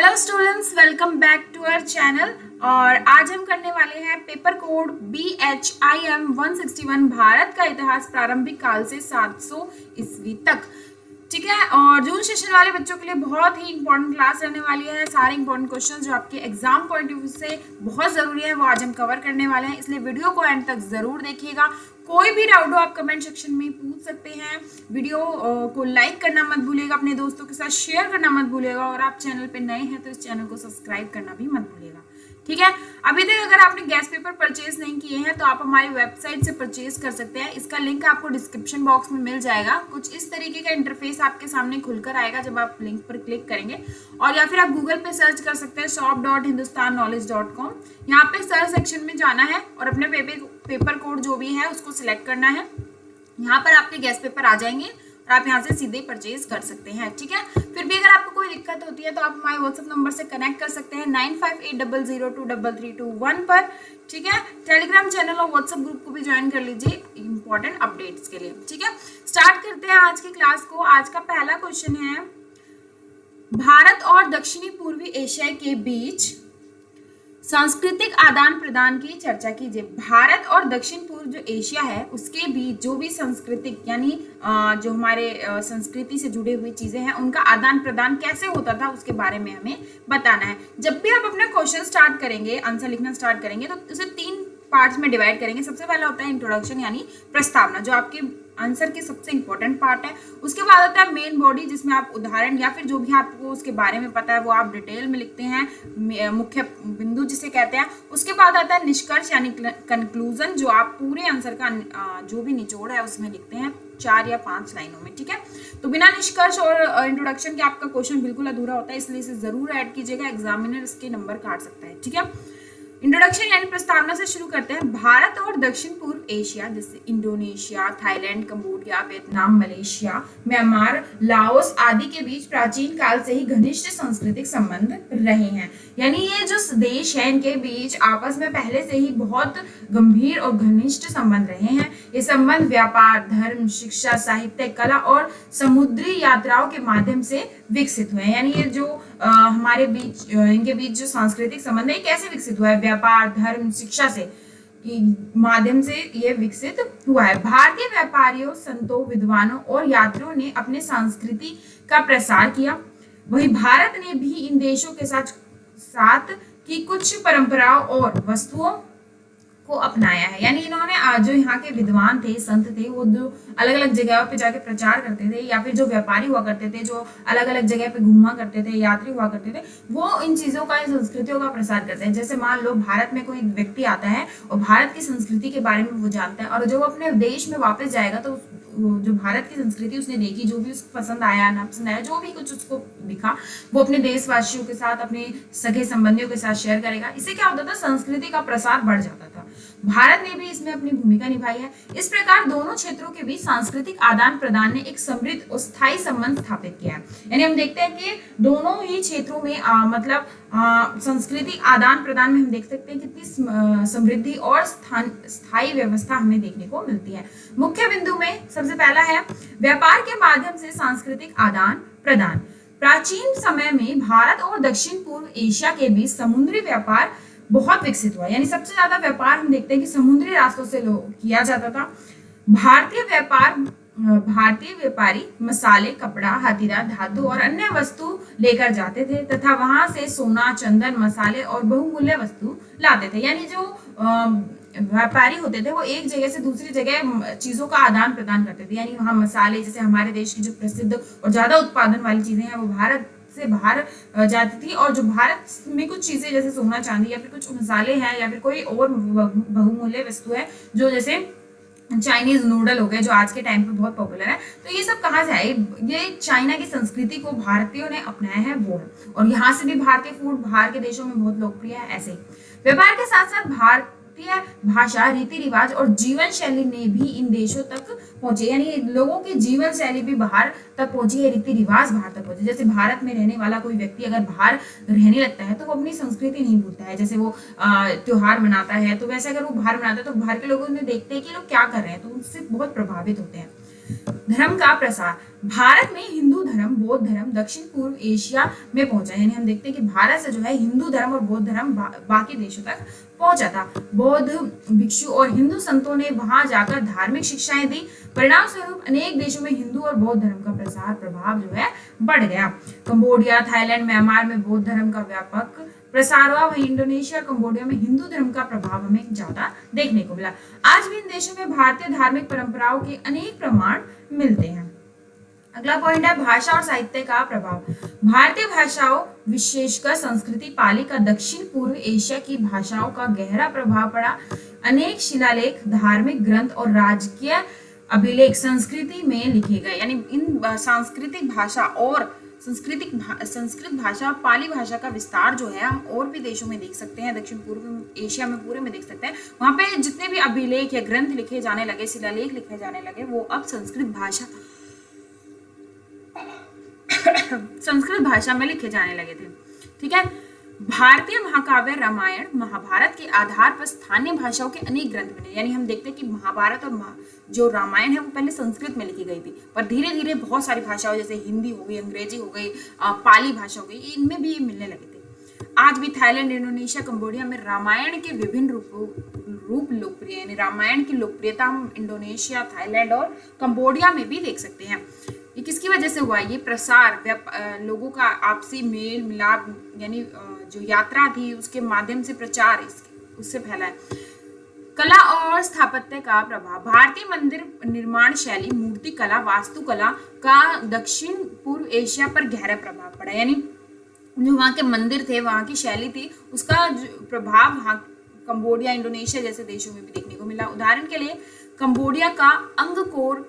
Hello students, welcome back to our channel. और आज हम करने वाले हैं पेपर कोड BHIM 161 भारत का इतिहास प्रारंभिक काल से 700 ईस्वी तक। ठीक है, और जून सेशन वाले बच्चों के लिए बहुत ही इंपॉर्टेंट क्लास रहने वाली है। सारे इंपॉर्टेंट क्वेश्चन जो आपके एग्जाम पॉइंट ऑफ व्यू से बहुत जरूरी है वो आज हम कवर करने वाले हैं, इसलिए वीडियो को एंड तक जरूर देखिएगा। कोई भी डाउट हो आप कमेंट सेक्शन में पूछ सकते हैं। वीडियो को लाइक करना मत भूलिएगा, अपने दोस्तों के साथ शेयर करना मत भूलिएगा, और आप चैनल पे नए हैं तो इस चैनल को सब्सक्राइब करना भी मत भूलिएगा। ठीक है, अभी तक अगर आपने गैस पेपर परचेज नहीं किए हैं तो आप हमारी वेबसाइट से परचेज कर सकते हैं। इसका लिंक आपको डिस्क्रिप्शन बॉक्स में मिल जाएगा। कुछ इस तरीके का इंटरफेस आपके सामने खुलकर आएगा जब आप लिंक पर क्लिक करेंगे, और या फिर आप गूगल पे सर्च कर सकते हैं shop.hindustanknowledge.com। यहाँ पे सर्च सेक्शन में जाना है और अपने पेपर कोड जो भी है उसको सिलेक्ट करना है। यहाँ पर आपके गैस पेपर आ जाएंगे और आप यहाँ से सीधे परचेज कर सकते हैं। ठीक है, फिर भी अगर आपको कोई दिक्कत होती है तो आप हमारे व्हाट्सएप नंबर से कनेक्ट कर सकते हैं 9580023321 पर। ठीक है, टेलीग्राम चैनल और व्हाट्सएप ग्रुप को भी ज्वाइन कर लीजिए इंपॉर्टेंट अपडेट्स के लिए। ठीक है, स्टार्ट करते हैं आज की क्लास को। आज का पहला क्वेश्चन है, भारत और दक्षिणी पूर्वी एशिया के बीच सांस्कृतिक आदान प्रदान की चर्चा कीजिए। भारत और दक्षिण पूर्व जो एशिया है उसके बीच जो भी सांस्कृतिक यानी जो हमारे संस्कृति से जुड़े हुई चीजें हैं उनका आदान प्रदान कैसे होता था उसके बारे में हमें बताना है। जब भी आप अपना क्वेश्चन स्टार्ट करेंगे, आंसर लिखना स्टार्ट करेंगे, तो उसे 3 पार्ट्स में डिवाइड करेंगे। सबसे पहला होता है इंट्रोडक्शन यानी प्रस्तावना, जो आपके आंसर की सबसे इंपॉर्टेंट पार्ट है। उसके बाद आता है मेन बॉडी, जिसमें आप उदाहरण या फिर जो भी आपको उसके बारे में पता है वो आप डिटेल में लिखते हैं, मुख्य बिंदु जिसे कहते हैं। उसके बाद आता है निष्कर्ष यानी कंक्लूजन, जो आप पूरे आंसर का जो भी निचोड़ है उसमें लिखते हैं 4 या 5 लाइनों में। ठीक है, तो बिना निष्कर्ष और इंट्रोडक्शन के आपका क्वेश्चन बिल्कुल अधूरा होता है, इसलिए इसे जरूर ऐड कीजिएगा, एग्जामिनर इसके नंबर काट सकता है। ठीक है, इंट्रोडक्शन यानी प्रस्तावना से शुरू करते हैं। भारत और दक्षिण पूर्व एशिया जैसे Indonesia, Thailand, Cambodia, Vietnam, Malaysia, Myanmar, Laos आदि के बीच प्राचीन काल से ही घनिष्ठ सांस्कृतिक संबंध रहे हैं। यानी ये जो देश है इनके बीच आपस में पहले से ही बहुत गंभीर और घनिष्ठ संबंध रहे हैं। ये संबंध व्यापार, धर्म, शिक्षा, साहित्य, कला और समुद्री यात्राओं के माध्यम से विकसित हुए हैं। यानी ये जो हमारे बीच इनके बीच जो सांस्कृतिक संबंध है कैसे विकसित हुआ है, व्यापार, धर्म, शिक्षा से माध्यम से ये विकसित हुआ है। भारतीय व्यापारियों, संतों, विद्वानों और यात्रियों ने अपने संस्कृति का प्रसार किया। वही भारत ने भी इन देशों के साथ की कुछ परंपराओं और वस्तुओं को अपनाया है। यानी इन्होंने जो यहाँ के विद्वान थे, संत थे, वो जो अलग अलग जगहों पे जाके प्रचार करते थे, या फिर जो व्यापारी हुआ करते थे, जो अलग अलग जगह पे घूमा करते थे, यात्री हुआ करते थे, वो इन चीजों का, इन संस्कृतियों का प्रसार करते हैं। जैसे मान लो भारत में कोई व्यक्ति आता है और भारत की संस्कृति के बारे में वो जानता है, और जब वो अपने देश में वापस जाएगा तो जो भारत की संस्कृति उसने देखी, जो भी उसको पसंद आया ना पसंद आया, जो भी कुछ उसको दिखा, वो अपने देशवासियों के साथ, अपने सगे संबंधियों के साथ शेयर करेगा। इससे क्या होता था, संस्कृति का प्रसार बढ़ जाता था। भारत ने भी इसमें अपनी भूमिका निभाई है। इस प्रकार दोनों क्षेत्रों के बीच सांस्कृतिक आदान प्रदान ने एक समृद्ध और स्थायी संबंध स्थापित किया है। यानी हम देखते हैं कि दोनों ही क्षेत्रों में सांस्कृतिक आदान प्रदान में हम देख सकते हैं कितनी समृद्धि और स्थायी व्यवस्था हमें देखने को मिलती है। मुख्य बिंदु में सबसे पहला है व्यापार के माध्यम से सांस्कृतिक आदान प्रदान। प्राचीन समय में भारत और दक्षिण पूर्व एशिया के बीच समुद्री व्यापार बहुत विकसित हुआ। यानी सबसे ज्यादा व्यापार हम देखते हैं कि समुद्री रास्तों से किया जाता था। भारतीय व्यापारी मसाले, कपड़ा, हथेलियां, धातु और अन्य वस्तु लेकर जाते थे तथा वहां से सोना, चंदन, मसाले और बहुमूल्य वस्तु लाते थे। यानी जो व्यापारी होते थे वो एक जगह से दूसरी जगह चीजों का आदान प्रदान करते थे। यानी वहां मसाले, जैसे हमारे देश की जो प्रसिद्ध और ज्यादा उत्पादन वाली चीजें हैं वो भारत से बाहर जाती थी, और जो भारत में कुछ चीजें जैसे सोना, चांदी या फिर कुछ मसाले हैं या फिर कोई और बहुमूल्य वस्तु है, जो जैसे चाइनीज नूडल हो गए जो आज के टाइम पे बहुत पॉपुलर है, तो ये सब कहाँ से आए, ये चाइना की संस्कृति को भारतीयों ने अपनाया है वो है। और यहाँ से भी भारतीय फूड बाहर के देशों में बहुत लोकप्रिय है। ऐसे व्यापार के साथ साथ भारतीय भाषा, रीति रिवाज और जीवन शैली ने भी इन देशों तक पहुंचे। यानी लोगों की जीवन शैली भी बाहर तक पहुंची है, रीति रिवाज बाहर तक पहुंचे। जैसे भारत में रहने वाला कोई व्यक्ति अगर बाहर रहने लगता है तो वो अपनी संस्कृति नहीं भूलता है। जैसे वो त्योहार मनाता है, तो वैसे अगर वो बाहर मनाता है तो बाहर के लोग उन्हें देखते हैं कि लोग क्या कर रहे हैं, तो उनसे बहुत प्रभावित होते हैं। धर्म का प्रसार। भारत में हिंदू धर्म, बौद्ध धर्म दक्षिण पूर्व एशिया में पहुंचा, यानी हम देखते हैं कि भारत से जो है हिंदू धर्म और बौद्ध धर्म बाकी देशों तक पहुंचा था। बौद्ध भिक्षु और हिंदू संतों ने वहां जाकर धार्मिक शिक्षाएं दी। परिणाम स्वरूप अनेक देशों में हिंदू और बौद्ध धर्म का प्रसार प्रभाव जो है बढ़ गया। कंबोडिया, थाईलैंड, म्यांमार में बौद्ध धर्म का व्यापक प्रसार हुआ। वहीं इंडोनेशिया, कंबोडिया में हिंदू धर्म का प्रभाव हमें ज्यादा देखने को मिला। आज भी इन देशों में भारतीय धार्मिक परंपराओं के अनेक प्रमाण मिलते हैं। अगला पॉइंट है भाषा और साहित्य का प्रभाव। भारतीय भाषाओं विशेषकर संस्कृति पाली का दक्षिण पूर्व एशिया की भाषाओं का गहरा प्रभाव पड़ा। अनेक शिलालेख, धार्मिक ग्रंथ और राजकीय अभिलेख संस्कृति में लिखे गए, यानी इन सांस्कृतिक भाषा और संस्कृत भाषा और पाली भाषा का विस्तार जो है हम और भी देशों में देख सकते हैं, दक्षिण पूर्व एशिया में पूरे में देख सकते हैं। वहां पे जितने भी अभिलेख या ग्रंथ लिखे जाने लगे, शिलालेख लिखे जाने लगे, वो अब संस्कृत भाषा में लिखे जाने लगे थे। ठीक है। भारतीय महाकाव्य रामायण महाभारत के आधार पर स्थानीय भाषाओं के अनेक ग्रंथ बने, यानी हम देखते हैं कि महाभारत और जो रामायण है वो पहले संस्कृत में लिखी गई थी, पर धीरे धीरे बहुत सारी भाषाओं जैसे हिंदी हो गई, अंग्रेजी हो गई, पाली भाषा हो गई, इनमें भी ये मिलने लगे थे। आज भी थाईलैंड, इंडोनेशिया, कंबोडिया में रामायण के विभिन्न रूप लोकप्रिय, यानी रामायण की लोकप्रियता हम इंडोनेशिया, थाईलैंड और कंबोडिया में भी देख सकते हैं। ये किसकी वजह से हुआ? ये प्रसार, लोगों का आपसी मेल मिलाप, यानी जो यात्रा थी उसके माध्यम से प्रचार उससे फैला है। कला और स्थापत्य का प्रभाव। भारतीय मंदिर निर्माण शैली, मूर्ति कला, वास्तुकला का दक्षिण पूर्व एशिया पर गहरा प्रभाव पड़ा, यानी जो वहाँ के मंदिर थे, वहाँ की शैली थी, उसका प्रभाव वहाँ कंबोडिया, इंडोनेशिया जैसे देशों में भी देखने को मिला। उदाहरण के लिए कंबोडिया का अंगकोर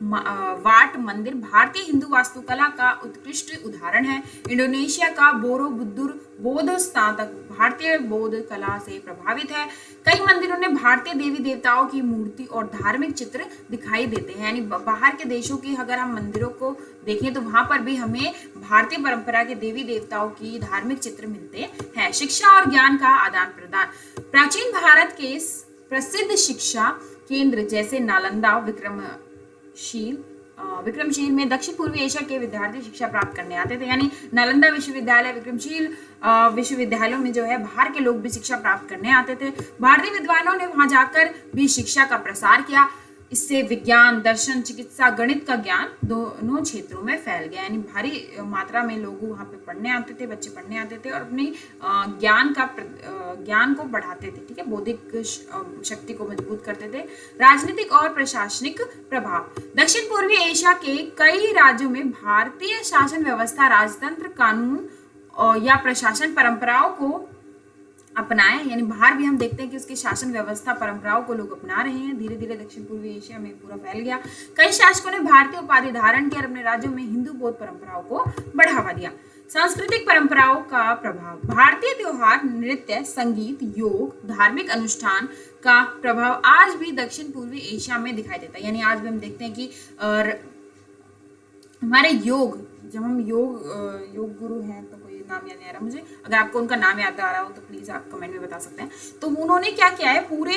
वाट मंदिर भारतीय हिंदू वास्तुकला का उत्कृष्ट उदाहरण है। इंडोनेशिया का बोरोबुदुर बौद्ध स्नातक भारतीय बौद्ध कला से प्रभावित है। कई मंदिरों में भारतीय देवी देवताओं की मूर्ति और धार्मिक चित्र दिखाई देते हैं, यानी बाहर के देशों की अगर हम मंदिरों को देखें तो वहां पर भी हमें भारतीय परंपरा के देवी देवताओं की धार्मिक चित्र मिलते हैं। शिक्षा और ज्ञान का आदान प्रदान। प्राचीन भारत के प्रसिद्ध शिक्षा केंद्र जैसे नालंदा, विक्रमशील में दक्षिण पूर्वी एशिया के विद्यार्थी शिक्षा प्राप्त करने आते थे, यानी नालंदा विश्वविद्यालय, विक्रमशील विश्वविद्यालयों में जो है बाहर के लोग भी शिक्षा प्राप्त करने आते थे। भारतीय विद्वानों ने वहां जाकर भी शिक्षा का प्रसार किया। इससे विज्ञान, दर्शन, चिकित्सा, गणित का ज्ञान दोनों क्षेत्रों में फैल गया, यानी भारी मात्रा में लोग वहाँ पे पढ़ने आते थे, बच्चे पढ़ने आते थे और अपनी ज्ञान को बढ़ाते थे। ठीक है, बौद्धिक शक्ति को मजबूत करते थे। राजनीतिक और प्रशासनिक प्रभाव। दक्षिण पूर्वी एशिया के कई राज्यों में भारतीय शासन व्यवस्था, राजतंत्र, कानून या प्रशासन परंपराओं को अपनाए, यानी बाहर भी हम देखते हैं कि उसकी शासन व्यवस्था, परंपराओं को लोग अपना रहे हैं। धीरे धीरे दक्षिण पूर्वी एशिया में पूरा फैल गया। कई शासकों ने भारतीय उपाधि धारण किया और अपने राज्यों में हिंदू बौद्ध परंपराओं को बढ़ावा दिया। सांस्कृतिक परंपराओं का प्रभाव। भारतीय त्योहार, नृत्य, संगीत, योग, धार्मिक अनुष्ठान का प्रभाव आज भी दक्षिण पूर्वी एशिया में दिखाई देता है, यानी आज भी हम देखते हैं कि हमारे जब हम योग गुरु हैं, तो कोई नाम याद नहीं आ रहा मुझे, अगर आपको उनका नाम याद आ रहा हो तो प्लीज आप कमेंट में बता सकते हैं। तो उन्होंने क्या किया है, पूरे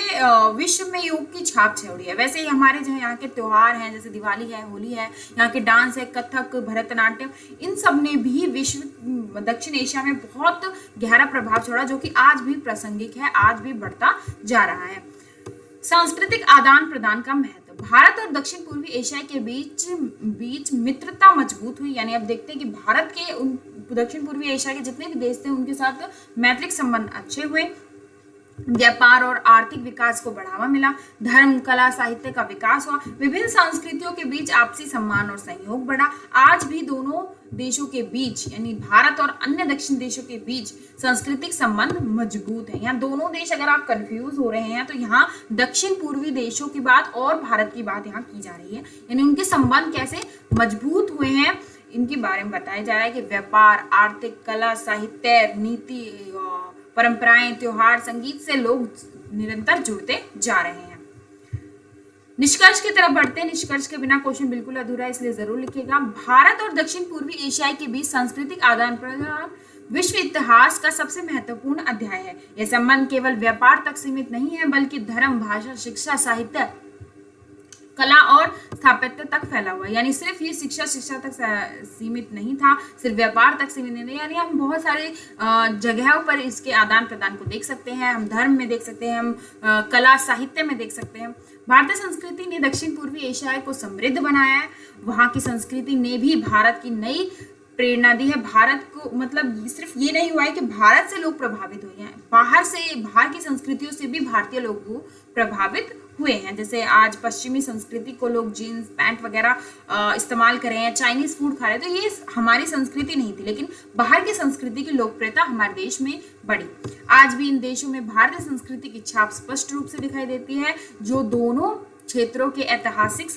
विश्व में योग की छाप छोड़ी है। वैसे ही हमारे जो यहाँ के त्योहार हैं, जैसे दिवाली है, होली है, यहाँ के डांस है, कथक, भरतनाट्यम, इन सब ने भी विश्व दक्षिण एशिया में बहुत गहरा प्रभाव छोड़ा, जो कि आज भी प्रासंगिक है, आज भी बढ़ता जा रहा है। सांस्कृतिक आदान प्रदान का महत्व। भारत और दक्षिण पूर्वी एशिया के बीच मित्रता मजबूत हुई, यानी अब देखते हैं कि भारत के दक्षिण पूर्वी एशिया के जितने भी देश थे उनके साथ मैत्रिक संबंध अच्छे हुए। व्यापार और आर्थिक विकास को बढ़ावा मिला। धर्म, कला, साहित्य का विकास हुआ। विभिन्न संस्कृतियों के बीच आपसी सम्मान और सहयोग बढ़ा। आज भी दोनों देशों के बीच, यानी भारत और अन्य दक्षिण देशों के बीच सांस्कृतिक संबंध मजबूत है। यहाँ दोनों देश, अगर आप कंफ्यूज हो रहे हैं तो यहाँ दक्षिण पूर्वी देशों की बात और भारत की बात यहाँ की जा रही है, यानी उनके संबंध कैसे मजबूत हुए हैं इनके बारे में बताया जा रहा है कि व्यापार, आर्थिक, कला, साहित्य, नीति, परंपराएं, त्योहार, संगीत से लोग निरंतर जुड़ते जा रहे हैं। निष्कर्ष की तरफ बढ़ते हैं। निष्कर्ष के बिना क्वेश्चन बिल्कुल अधूरा है, इसलिए जरूर लिखिएगा। भारत और दक्षिण पूर्वी एशिया के बीच सांस्कृतिक आदान प्रदान विश्व इतिहास का सबसे महत्वपूर्ण अध्याय है। यह संबंध केवल व्यापार तक सीमित नहीं है, बल्कि धर्म, भाषा, शिक्षा, साहित्य कला और स्थापत्य तक फैला हुआ है। यानी सिर्फ ये शिक्षा तक सीमित नहीं था, सिर्फ व्यापार तक सीमित नहीं था, यानी हम बहुत सारे जगहों पर इसके आदान प्रदान को देख सकते हैं। हम धर्म में देख सकते हैं, हम कला साहित्य में देख सकते हैं। भारतीय संस्कृति ने दक्षिण पूर्वी एशिया को समृद्ध बनाया है। वहाँ की संस्कृति ने भी भारत की नई प्रेरणा दी है। भारत को मतलब सिर्फ ये नहीं हुआ है कि भारत से लोग प्रभावित हुए हैं, बाहर की संस्कृतियों से भी भारतीय लोग प्रभावित हुए हैं। जैसे आज पश्चिमी संस्कृति को लोग जीन्स पैंट वगैरह इस्तेमाल कर रहे हैं, चाइनीज फूड खा रहे हैं, तो ये हमारी संस्कृति नहीं थी, लेकिन बाहर की संस्कृति की लोकप्रियता हमारे देश में बढ़ी। आज भी इन देशों में भारतीय संस्कृति की छाप स्पष्ट रूप से दिखाई देती है, जो दोनों क्षेत्रों के ऐतिहासिक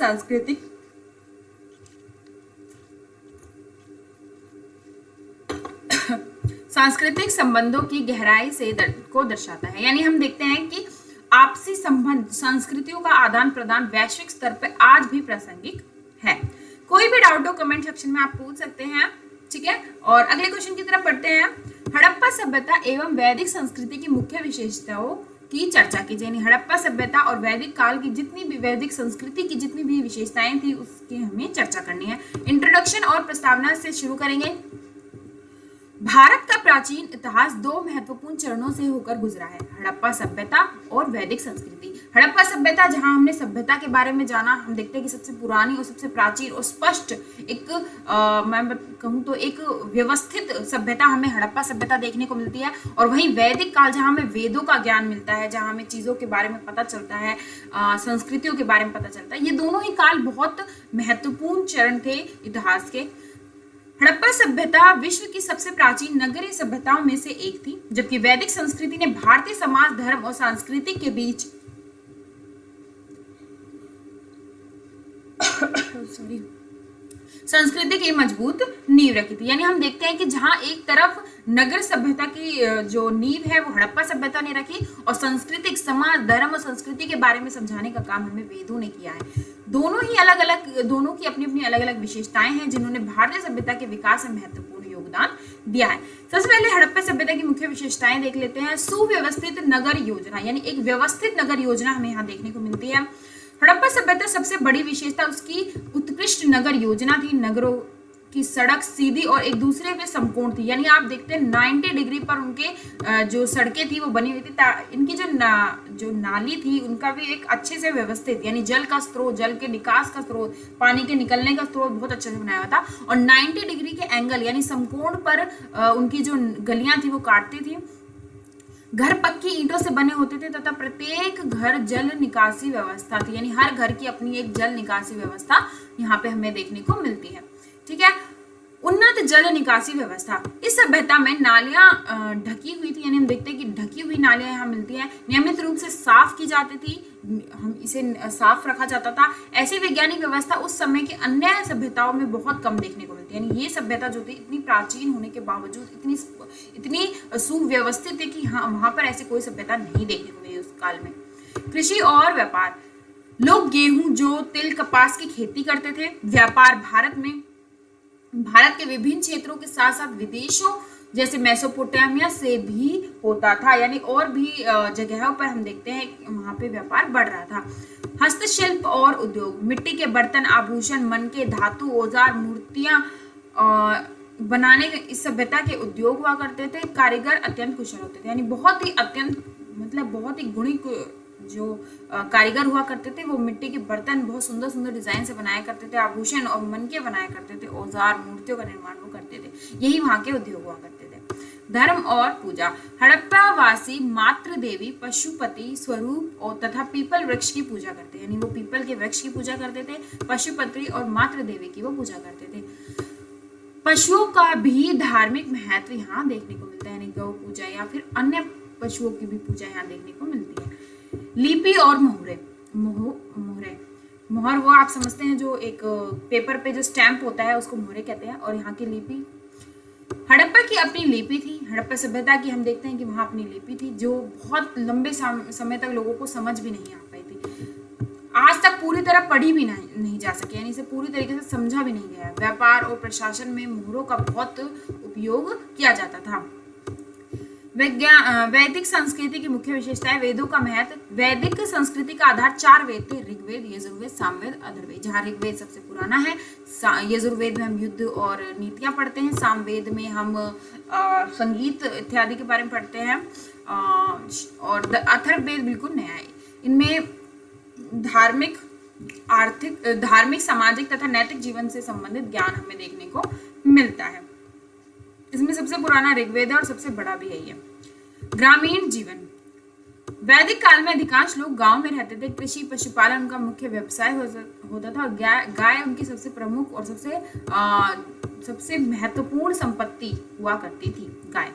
सांस्कृतिक संबंधों की गहराई से को दर्शाता है। यानी हम देखते हैं कि आपसी संबंध, संस्कृतियों का आदान प्रदान वैश्विक स्तर पर आज भी प्रासंगिक है। कोई भी डाउट हो कमेंट सेक्शन में आप पूछ सकते हैं, ठीक है। और अगले क्वेश्चन की तरफ पढ़ते हैं। हड़प्पा सभ्यता एवं वैदिक संस्कृति की मुख्य विशेषताओं की चर्चा कीजिए। यानी हड़प्पा सभ्यता और वैदिक काल की जितनी भी वैदिक संस्कृति की जितनी भी विशेषताएं थी उसकी हमें चर्चा करनी है। इंट्रोडक्शन और प्रस्तावना से शुरू करेंगे। भारत का प्राचीन इतिहास दो महत्वपूर्ण चरणों से होकर गुजरा है, हड़प्पा सभ्यता और वैदिक संस्कृति। हड़प्पा सभ्यता, जहां हमने सभ्यता के बारे में जाना, हम देखते हैं कि सबसे पुरानी और सबसे प्राचीन और स्पष्ट एक मैं कहूँ तो एक व्यवस्थित सभ्यता हमें हड़प्पा सभ्यता देखने को मिलती है। और वहीं वैदिक काल, जहाँ हमें वेदों का ज्ञान मिलता है, जहाँ हमें चीज़ों के बारे में पता चलता है, संस्कृतियों के बारे में पता चलता है। ये दोनों ही काल बहुत महत्वपूर्ण चरण थे इतिहास के। हड़प्पा सभ्यता विश्व की सबसे प्राचीन नगरीय सभ्यताओं में से एक थी, जबकि वैदिक संस्कृति ने भारतीय समाज, धर्म और संस्कृति के बीच संस्कृति की मजबूत नींव रखी थी। यानी हम देखते हैं कि जहां एक तरफ नगर सभ्यता की जो नींव है वो हड़प्पा सभ्यता ने रखी, और सांस्कृतिक, समाज, धर्म और संस्कृति के बारे में समझाने का काम हमें वेदों ने किया है। दोनों की अपनी अपनी अलग अलग विशेषताएं हैं, जिन्होंने भारतीय सभ्यता के विकास में महत्वपूर्ण योगदान दिया है। सबसे पहले हड़प्पा सभ्यता की मुख्य विशेषताएं देख लेते हैं। सुव्यवस्थित नगर योजना, यानी एक व्यवस्थित नगर योजना हमें यहाँ देखने को मिलती है। हड़प्पा सभ्यता सबसे बड़ी विशेषता उसकी उत्कृष्ट नगर योजना थी। नगरों की सड़क सीधी और एक दूसरे में समकोण थी। यानी आप देखते हैं 90 डिग्री पर उनके जो सड़कें थी वो बनी हुई थी। इनकी जो नाली थी उनका भी एक अच्छे से व्यवस्थित, यानी जल का स्रोत, जल के निकास का स्रोत, पानी के निकलने का स्रोत बहुत अच्छे से बनाया हुआ था। और 90 डिग्री के एंगल यानी समकोण पर उनकी जो गलियां थी वो काटती थी। घर पक्की ईंटों से बने होते थे तथा प्रत्येक घर जल निकासी व्यवस्था थी। यानी हर घर की अपनी एक जल निकासी व्यवस्था यहाँ पे हमें देखने को मिलती है, ठीक है। उन्नत जल निकासी व्यवस्था, इस सभ्यता में नालियां ढकी हुई थी। यानी हम देखते हैं कि ढकी हुई नालियां यहाँ मिलती हैं, नियमित रूप से साफ की जाती थी, हम इसे साफ रखा जाता था। ऐसी वैज्ञानिक व्यवस्था उस समय की अन्य सभ्यताओं में बहुत कम देखने को मिलती है। यानी ये सभ्यता जो थी इतनी प्राचीन होने के बावजूद इतनी सुव्यवस्थित है कि हाँ, वहां पर ऐसी कोई सभ्यता नहीं देखने को मिली उस काल में। कृषि और व्यापार, लोग गेहूं, जौ, तिल, कपास की खेती करते थे। व्यापार भारत के विभिन्न क्षेत्रों के साथ साथ विदेशों जैसे मेसोपोटामिया से भी होता था। यानी और भी जगहों पर हम देखते हैं वहां पे व्यापार बढ़ रहा था। हस्तशिल्प और उद्योग, मिट्टी के बर्तन, आभूषण, मनके, धातु, औजार, मूर्तियां बनाने के इस सभ्यता के उद्योग हुआ करते थे। कारीगर अत्यंत कुशल होते थे। यानी बहुत ही गुणी जो कारीगर हुआ करते थे वो मिट्टी के बर्तन बहुत सुंदर सुंदर डिजाइन से बनाया करते थे। आभूषण और मनके बनाया करते थे। औजार, मूर्तियों का निर्माण वो करते थे। यही वहां के उद्योग हुआ करते थे। धर्म और पूजा, हड़प्पावासी मातृ देवी, पशुपति स्वरूप और तथा पीपल वृक्ष की पूजा करते हैं। यानी वो पीपल के वृक्ष की पूजा करते थे। पशुपति और मातृ देवी की वो पूजा करते थे। पशुओं का भी धार्मिक महत्व यहाँ देखने को मिलता है। यानी गौ पूजा या फिर अन्य पशुओं की भी पूजा यहाँ देखने को मिलती है। लिपि और मोहर वो आप समझते हैं जो एक पेपर पे जो स्टैंप होता है उसको मोहरे कहते हैं। और यहाँ की लिपि, हड़प्पा की अपनी लिपि थी। हड़प्पा सभ्यता की हम देखते हैं कि वहाँ अपनी लिपि थी जो बहुत लंबे समय तक लोगों को समझ भी नहीं आ पाई थी। आज तक पूरी तरह पढ़ी भी नहीं जा सकी, यानी इसे पूरी तरीके से समझा भी नहीं गया। व्यापार और प्रशासन में मोहरों का बहुत उपयोग किया जाता था। वैदिक संस्कृति की मुख्य विशेषताएं। वेदों का महत्व। वैदिक संस्कृति का आधार 4 वेद थे, ऋग्वेद, यजुर्वेद, सामवेद, अथर्ववेद। जहाँ ऋग्वेद सबसे पुराना है, यजुर्वेद में हम युद्ध और नीतियां पढ़ते हैं, सामवेद में हम संगीत इत्यादि के बारे में पढ़ते हैं, और अथर्ववेद बिल्कुल नया है। इनमें धार्मिक, आर्थिक, धार्मिक, सामाजिक तथा नैतिक जीवन से संबंधित ज्ञान हमें देखने को मिलता है। इसमें सबसे पुराना ऋग्वेद है और सबसे बड़ा भी है ये। ग्रामीण जीवन। वैदिक काल में अधिकांश लोग गांव में रहते थे। कृषि, पशुपालन उनका मुख्य व्यवसाय होता था, और गाय उनकी सबसे प्रमुख और सबसे महत्वपूर्ण संपत्ति हुआ करती थी, गाय।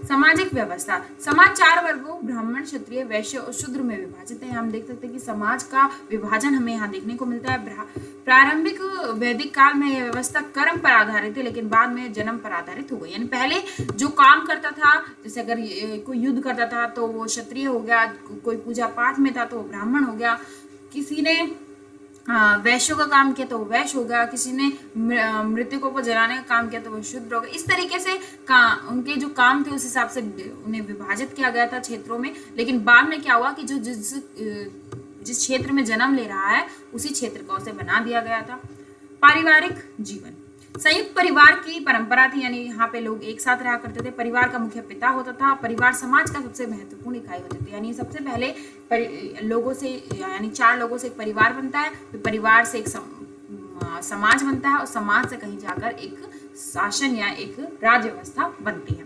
सामाजिक व्यवस्था। समाज 4 वर्गों ब्राह्मण, क्षत्रिय, वैश्य और शूद्र में विभाजित है। हम देख सकते हैं कि समाज का विभाजन हमें यहाँ देखने को मिलता है। प्रारंभिक वैदिक काल में यह व्यवस्था कर्म पर आधारित थी, लेकिन बाद में जन्म पर आधारित हो गई। यानी पहले जो काम करता था, जैसे अगर कोई युद्ध करता था तो वो क्षत्रिय हो गया, कोई पूजा पाठ में था तो वो ब्राह्मण हो गया, किसी ने वैश्यों का काम किया तो वो वैश्य हो गया, किसी ने मृतकों को जलाने का काम किया तो वो शूद्र हो गया। इस तरीके से उनके जो काम थे उस हिसाब से उन्हें विभाजित किया गया था क्षेत्रों में। लेकिन बाद में क्या हुआ कि जो जिस क्षेत्र में जन्म ले रहा है उसी क्षेत्र का उसे बना दिया गया था। पारिवारिक जीवन। संयुक्त परिवार की परंपरा थी, यानी यहाँ पे लोग एक साथ रहा करते थे। परिवार का मुख्य पिता होता था। परिवार समाज का सबसे महत्वपूर्ण इकाई होती थी, यानी सबसे पहले लोगों से, यानी 4 लोगों से एक परिवार बनता है, फिर परिवार से एक समाज बनता है, और समाज से कहीं जाकर एक शासन या एक राज्य व्यवस्था बनती है।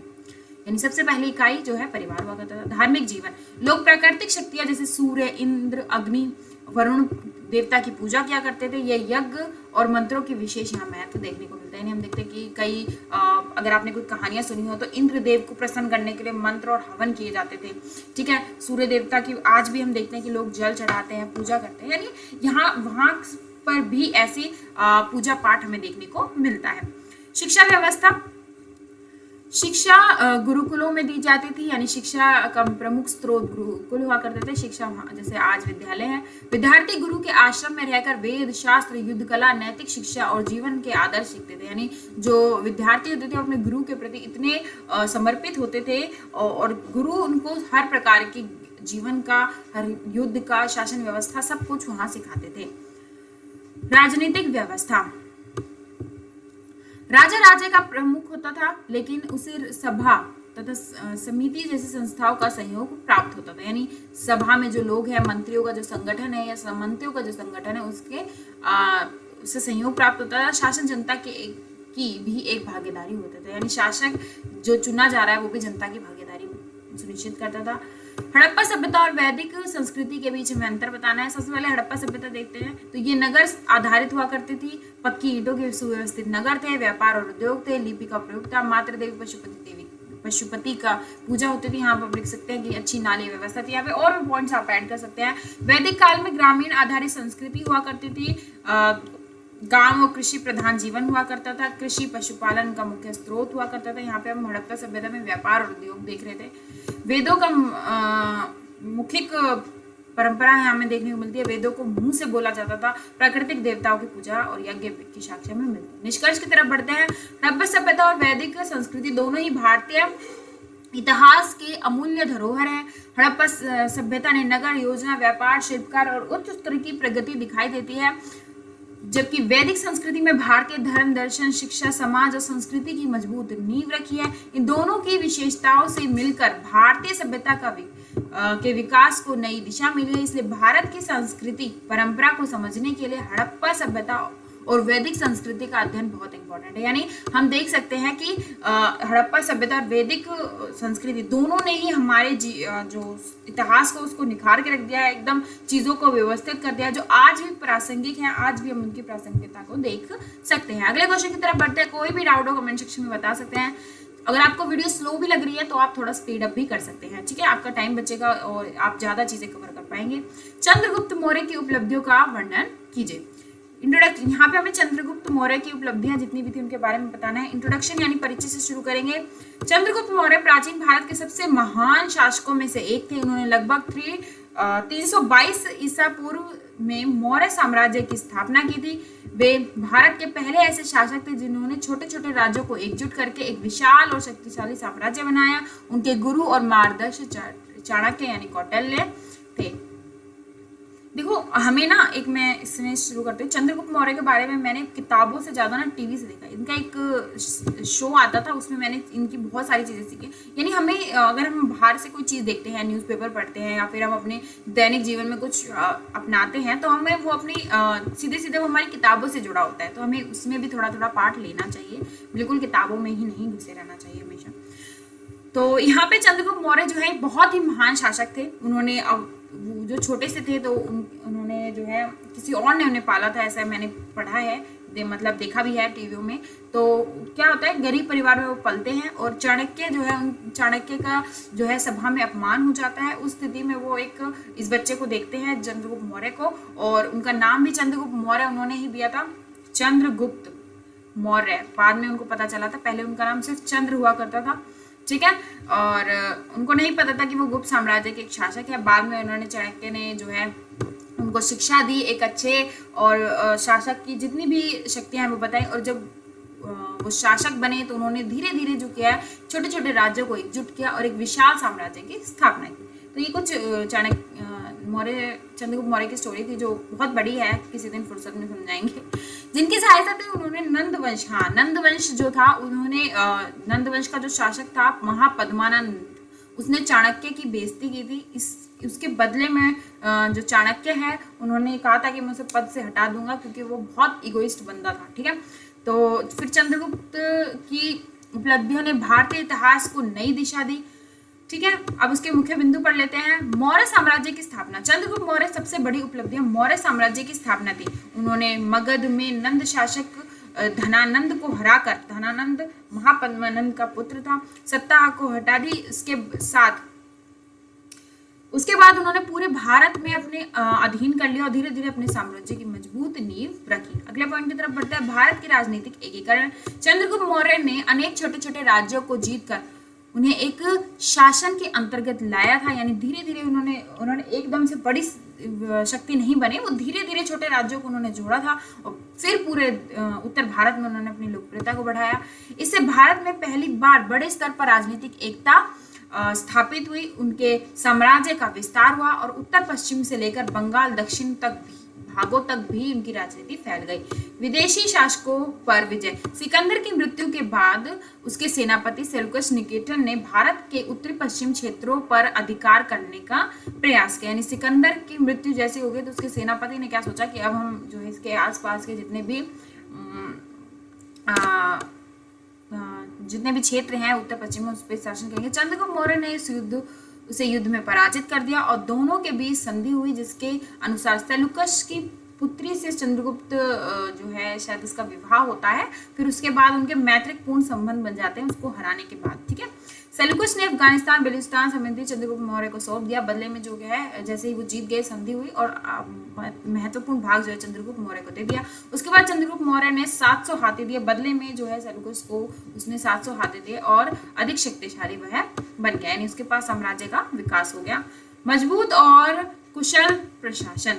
यानी सबसे पहली इकाई जो है परिवार हुआ करता था। धार्मिक जीवन। लोग प्राकृतिक शक्तियां जैसे सूर्य, इंद्र, अग्नि, वरुण देवता की पूजा किया करते थे। ये यज्ञ और मंत्रों की विशेष यहाँ महत्व देखने को मिलता है। हम देखते हैं कि कई अगर आपने कोई कहानियां सुनी हो तो इंद्र देव को प्रसन्न करने के लिए मंत्र और हवन किए जाते थे। ठीक है, सूर्य देवता की आज भी हम देखते हैं कि लोग जल चढ़ाते हैं, पूजा करते हैं। यानी यहाँ वहाँ पर भी ऐसी पूजा पाठ हमें देखने को मिलता है। शिक्षा व्यवस्था। शिक्षा गुरुकुलों में दी जाती थी, यानी शिक्षा का प्रमुख स्रोत गुरुकुल हुआ करते थे। शिक्षा जैसे आज विद्यालय है। विद्यार्थी गुरु के आश्रम में रहकर वेद, शास्त्र, युद्ध कला, नैतिक शिक्षा और जीवन के आदर्श सीखते थे। यानी जो विद्यार्थी होते थे अपने गुरु के प्रति इतने समर्पित होते थे, और गुरु उनको हर प्रकार की जीवन का, हर युद्ध का, शासन व्यवस्था सब कुछ वहां सिखाते थे। राजनीतिक व्यवस्था। राजा राज्य का प्रमुख होता था, लेकिन उसे सभा तथा समिति जैसी संस्थाओं का सहयोग प्राप्त होता था। यानी सभा में जो लोग हैं, मंत्रियों का जो संगठन है या सामंतियों का जो संगठन है, उससे सहयोग प्राप्त होता था। शासन जनता की भी एक भागीदारी होता था, यानी शासक जो चुना जा रहा है वो भी जनता की भागीदारी सुनिश्चित करता था। हड़प्पा सभ्यता और वैदिक संस्कृति के बीच में अंतर बताना है। सबसे पहले हड़प्पा सभ्यता देखते हैं, तो ये नगर आधारित हुआ करती थी। पक्की ईंटों के सुव्यवस्थित नगर थे, व्यापार और उद्योग थे, लिपि का प्रयोग था, मातृ देवी पशुपति का पूजा होती थी। यहाँ पर आप लिख सकते हैं कि अच्छी नाली व्यवस्था थी। यहाँ पे और भी पॉइंट्स आप ऐड कर सकते हैं। वैदिक काल में ग्रामीण आधारित संस्कृति हुआ करती थी। गांव और कृषि प्रधान जीवन हुआ करता था। कृषि पशुपालन का मुख्य स्रोत हुआ करता था। यहाँ पे हम हड़प्पा सभ्यता में व्यापार और उद्योग देख रहे थे। वेदों का मुखिक परंपरा हमें देखने को मिलती है। वेदों को मुंह से बोला जाता था। प्राकृतिक देवताओं की पूजा और यज्ञ की साक्ष्य में मिलती है। निष्कर्ष की तरफ बढ़ते हैं। हड़प्पा सभ्यता और वैदिक संस्कृति दोनों ही भारतीय इतिहास के अमूल्य धरोहर है। हड़प्पा सभ्यता ने नगर योजना, व्यापार, शिल्पकार और उच्च स्तर की प्रगति दिखाई देती है, जबकि वैदिक संस्कृति में भारतीय धर्म, दर्शन, शिक्षा, समाज और संस्कृति की मजबूत नींव रखी है। इन दोनों की विशेषताओं से मिलकर भारतीय सभ्यता के विकास को नई दिशा मिली है। इसलिए भारत की संस्कृति परंपरा को समझने के लिए हड़प्पा सभ्यता और वैदिक संस्कृति का अध्ययन बहुत इंपॉर्टेंट है। यानी हम देख सकते हैं कि हड़प्पा सभ्यता और वैदिक संस्कृति दोनों ने ही हमारे जो इतिहास को उसको निखार के रख दिया है, एकदम चीजों को व्यवस्थित कर दिया है, जो आज भी प्रासंगिक है। आज भी हम उनकी प्रासंगिकता को देख सकते हैं। अगले क्वेश्चन की तरफ बढ़ते हैं। कोई भी डाउट हो कमेंट सेक्शन में बता सकते हैं। अगर आपको वीडियो स्लो भी लग रही है तो आप थोड़ा स्पीड अप भी कर सकते हैं। ठीक है, आपका टाइम बचेगा और आप ज्यादा चीजें कवर कर पाएंगे। चंद्रगुप्त मौर्य की उपलब्धियों का वर्णन कीजिए। इंट्रोडक्शन, यहाँ पे हमें चंद्रगुप्त मौर्य की उपलब्धियां जितनी भी थी उनके बारे में बताना है। इंट्रोडक्शन यानी परिचय से शुरू करेंगे। चंद्रगुप्त मौर्य प्राचीन भारत के सबसे महान शासकों में से एक थे। उन्होंने लगभग 322 ईसा पूर्व में मौर्य साम्राज्य की स्थापना की थी। वे भारत के पहले ऐसे शासक थे जिन्होंने छोटे छोटे राज्यों को एकजुट करके एक विशाल और शक्तिशाली साम्राज्य बनाया। उनके गुरु और मार्गदर्शक चाणक्य यानी कौटिल्य थे। देखो हमें ना, एक मैं इसमें शुरू करती हूँ। चंद्रगुप्त मौर्य के बारे में मैंने किताबों से ज़्यादा ना टीवी से देखा। इनका एक शो आता था, उसमें मैंने इनकी बहुत सारी चीज़ें सीखी। यानी हमें अगर हम बाहर से कोई चीज़ देखते हैं, न्यूज़पेपर पढ़ते हैं या फिर हम अपने दैनिक जीवन में कुछ अपनाते हैं, तो हमें वो अपनी सीधे सीधे वो हमारी किताबों से जुड़ा होता है। तो हमें उसमें भी थोड़ा थोड़ा पार्ट लेना चाहिए, बिल्कुल किताबों में ही नहीं घुसे रहना चाहिए हमेशा। तो यहाँ पे चंद्रगुप्त मौर्य जो है बहुत ही महान शासक थे। उन्होंने जो छोटे से थे तो उन्होंने जो है किसी और ने उन्हें पाला था, ऐसा मैंने पढ़ा है, मतलब देखा भी है टीवियों में। तो क्या होता है, गरीब परिवार में वो पलते हैं और चाणक्य जो है, चाणक्य का जो है सभा में अपमान हो जाता है। उस स्थिति में वो इस बच्चे को देखते हैं, चंद्रगुप्त मौर्य को, और उनका नाम भी चंद्रगुप्त मौर्य उन्होंने ही दिया था, चंद्रगुप्त मौर्य। बाद में उनको पता चला था, पहले उनका नाम सिर्फ चंद्र हुआ करता था, ठीक है, और उनको नहीं पता था कि वो गुप्त साम्राज्य के एक शासक है। बाद में उन्होंने, चाणक्य ने जो है उनको शिक्षा दी, एक अच्छे और शासक की जितनी भी शक्तियां हैं वो बताई। और जब वो शासक बने तो उन्होंने धीरे धीरे जो किया, छोटे छोटे राज्यों को एकजुट किया और एक विशाल साम्राज्य की स्थापना की। तो ये कुछ चंद्रगुप्त मौर्य की स्टोरी थी, जो बहुत बड़ी है, किसी दिन फुर्सत में समझाएंगे। जिनकी सहायता थी उन्होंने नंदवंश, नंदवंश जो था, उन्होंने नंदवंश का जो शासक था महापद्मानंद, उसने चाणक्य की बेइज्जती की थी। उसके बदले में जो चाणक्य है, उन्होंने कहा था कि मैं उसे पद से हटा दूंगा क्योंकि वो बहुत इगोइस्ट बंदा था, ठीक है। तो फिर चंद्रगुप्त की उपलब्धियों ने भारतीय इतिहास को नई दिशा दी, ठीक है। अब उसके मुख्य बिंदु पर लेते हैं। मौर्य साम्राज्य की स्थापना। चंद्रगुप्त मौर्य सबसे बड़ी उपलब्धियां मौर्य साम्राज्य की स्थापना थी। उन्होंने मगध में नंद शासक धनानंद को हराकर, धनानंद महापद्मानंद का पुत्र था, सत्ता को हटा दी। उसके बाद उन्होंने पूरे भारत में अपने अधीन कर लिया और धीरे धीरे अपने साम्राज्य की मजबूत नींव रखी। अगले पॉइंट की तरफ बढ़ते हैं। भारत की राजनीतिक एकीकरण। चंद्रगुप्त मौर्य ने अनेक छोटे छोटे राज्यों को जीतकर उन्हें एक शासन के अंतर्गत लाया था। यानी धीरे धीरे उन्होंने एकदम से बड़ी शक्ति नहीं बने, वो धीरे धीरे छोटे राज्यों को उन्होंने जोड़ा था और फिर पूरे उत्तर भारत में उन्होंने अपनी लोकप्रियता को बढ़ाया। इससे भारत में पहली बार बड़े स्तर पर राजनीतिक एकता स्थापित हुई। उनके साम्राज्य का विस्तार हुआ और उत्तर पश्चिम से लेकर बंगाल दक्षिण भागों तक भी उनकी राजनीति फैल गई। विदेशी शासकों पर विजय। सिकंदर की मृत्यु के बाद उसके सेनापति सेल्यूकस निकेटर ने भारत के उत्तरी पश्चिम क्षेत्रों पर अधिकार करने का प्रयास किया। यानी सिकंदर की मृत्यु जैसे हो गई तो उसके सेनापति ने क्या सोचा कि अब हम जो है इसके आसपास के जितने भी क्षेत्र हैं उत्तर पश्चिम में उस पर शासन करेंगे। चंद्रगुप्त मौर्य ने उसे युद्ध में पराजित कर दिया और दोनों के बीच संधि हुई, जिसके अनुसार सेल्यूकस की पुत्री से चंद्रगुप्त जो है शायद उसका विवाह होता है। फिर उसके बाद उनके मैत्रिकपूर्ण संबंध बन जाते हैं उसको हराने के बाद, ठीक है। सेल्यूकस ने अफगानिस्तान बलूचिस्तान समेत चंद्रगुप्त मौर्य को सौंप दिया। बदले में जो है जैसे ही वो जीत गए, संधि हुई और महत्वपूर्ण भाग जो है चंद्रगुप्त मौर्य को दे दिया। उसके बाद चंद्रगुप्त मौर्य ने 700 हाथी दिए। बदले में जो है सेल्यूकस को उसने 700 हाथी दिए और अधिक शक्तिशाली वह बन गया। यानी उसके पास साम्राज्य का विकास हो गया। मजबूत और कुशल प्रशासन।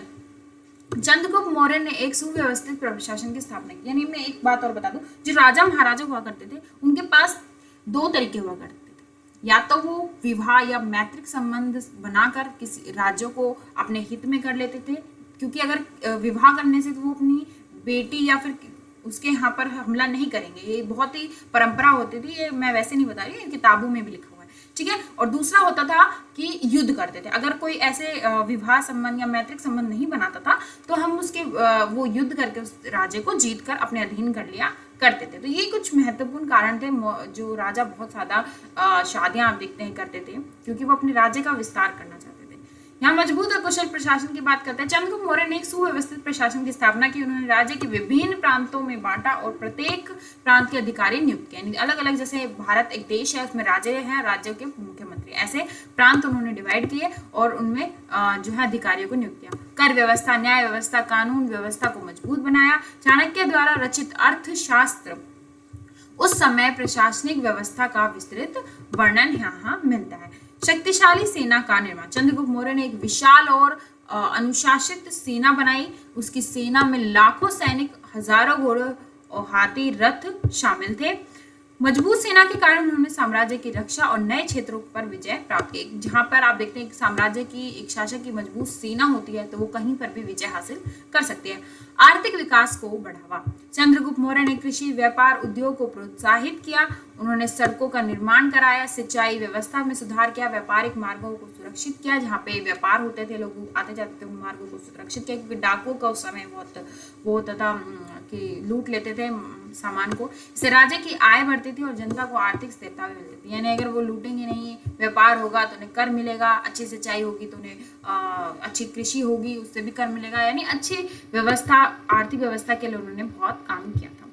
चंद्रगुप्त मौर्य ने एक सुव्यवस्थित प्रशासन की स्थापना की। यानी मैं एक बात और बता दूं, जो राजा महाराजा हुआ करते थे उनके पास दो तरीके हुआ करते थे। या तो वो विवाह या मैत्रिक संबंध बनाकर किसी राज्यों को अपने हित में कर लेते थे, क्योंकि अगर विवाह करने से तो वो अपनी बेटी या फिर उसके यहाँ पर हमला नहीं करेंगे। ये बहुत ही परंपरा होती थी, ये मैं वैसे नहीं बता रही, किताबों में भी लिखा हुआ है, ठीक है। और दूसरा होता था कि युद्ध करते थे। अगर कोई ऐसे विवाह संबंध या मैत्रिक संबंध नहीं बनाता था तो हम उसके वो युद्ध करके उस राज्य को जीत कर अपने अधीन कर लिया करते थे। तो ये कुछ महत्वपूर्ण कारण थे। जो राजा बहुत ज़्यादा शादियां आप देखते हैं करते थे, क्योंकि वो अपने राज्य का विस्तार करना चाहते थे। यहाँ मजबूत और कुशल प्रशासन की बात करते हैं। चंद्रगुप्त मौर्य ने एक सुव्यवस्थित प्रशासन की स्थापना की। उन्होंने राज्य के विभिन्न प्रांतों में बांटा और प्रत्येक प्रांत के अधिकारी नियुक्त किए। अलग अलग, जैसे भारत एक देश है, उसमें राज्य हैं, राज्यों के मुख्यमंत्री, ऐसे प्रांत उन्होंने डिवाइड किए और उनमें जो है अधिकारियों को नियुक्त किया। कर व्यवस्था, न्याय व्यवस्था, कानून व्यवस्था को मजबूत बनाया। चाणक्य द्वारा रचित अर्थशास्त्र उस समय प्रशासनिक व्यवस्था का विस्तृत वर्णन यहाँ मिलता है। शक्तिशाली सेना का निर्माण, चंद्रगुप्त मौर्य ने एक विशाल और अनुशासित सेना बनाई। उसकी सेना में लाखों सैनिक, हजारों घोड़े और हाथी रथ शामिल थे। मजबूत सेना के कारण उन्होंने साम्राज्य की रक्षा और नए क्षेत्रों पर विजय प्राप्त की। जहां पर आप देखते हैं कि साम्राज्य की, एक शासक की मजबूत सेना होती है तो वो कहीं पर भी विजय हासिल कर सकते हैं। आर्थिक विकास को बढ़ावा, चंद्रगुप्त मौर्य ने कृषि, व्यापार, उद्योग को प्रोत्साहित किया। उन्होंने सड़कों का निर्माण कराया, सिंचाई व्यवस्था में सुधार किया, व्यापारिक मार्गों को सुरक्षित किया। जहाँ पे व्यापार होते थे, लोग आते जाते थे, उन मार्गों को सुरक्षित किया, क्योंकि डाकुओं का उस समय बहुत वो होता था कि लूट लेते थे सामान को। इससे राज्य की आय बढ़ती थी और जनता को आर्थिक स्थिरता भी मिलती थी। यानी अगर वो लूटेंगे नहीं, व्यापार होगा तो उन्हें कर मिलेगा, अच्छी सिंचाई होगी तो उन्हें अच्छी कृषि होगी, उससे भी कर मिलेगा। यानी अच्छी व्यवस्था, आर्थिक व्यवस्था के लिए उन्होंने बहुत काम किया था।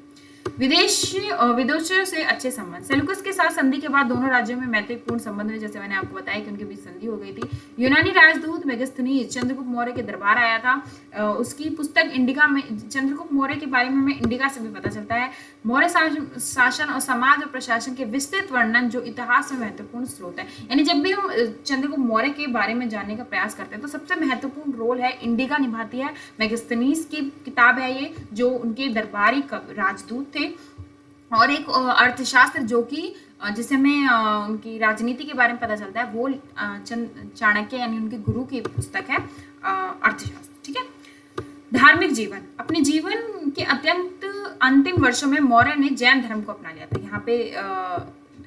विदेशियों से अच्छे संबंध, सेल्यूकस के साथ संधि के बाद दोनों राज्यों में मैत्रीपूर्ण संबंध हुए। जैसे मैंने आपको बताया कि उनके बीच संधि हो गई थी। यूनानी राजदूत मेगास्थनीज चंद्रगुप्त मौर्य के दरबार आया था। उसकी पुस्तक इंडिका में चंद्रगुप्त मौर्य के बारे में हमें इंडिका से भी पता चलता है। मौर्य शासन और समाज और प्रशासन के विस्तृत वर्णन जो इतिहास में महत्वपूर्ण स्रोत है। यानी जब भी हम चंद्रगुप्त मौर्य के बारे में जानने का प्रयास करते हैं तो सबसे महत्वपूर्ण रोल है इंडिका निभाती है। मेगास्थनीज की किताब है ये, जो उनके दरबारी राजदूत थे। और एक अर्थशास्त्र जो कि जिसे हमें उनकी राजनीति के बारे में पता चलता है, वो चाणक्य यानी उनके गुरु की पुस्तक है अर्थशास्त्र। ठीक है। धार्मिक जीवन, अपने जीवन के अत्यंत अंतिम वर्षों में मौर्य ने जैन धर्म को अपना लिया था। यहाँ पे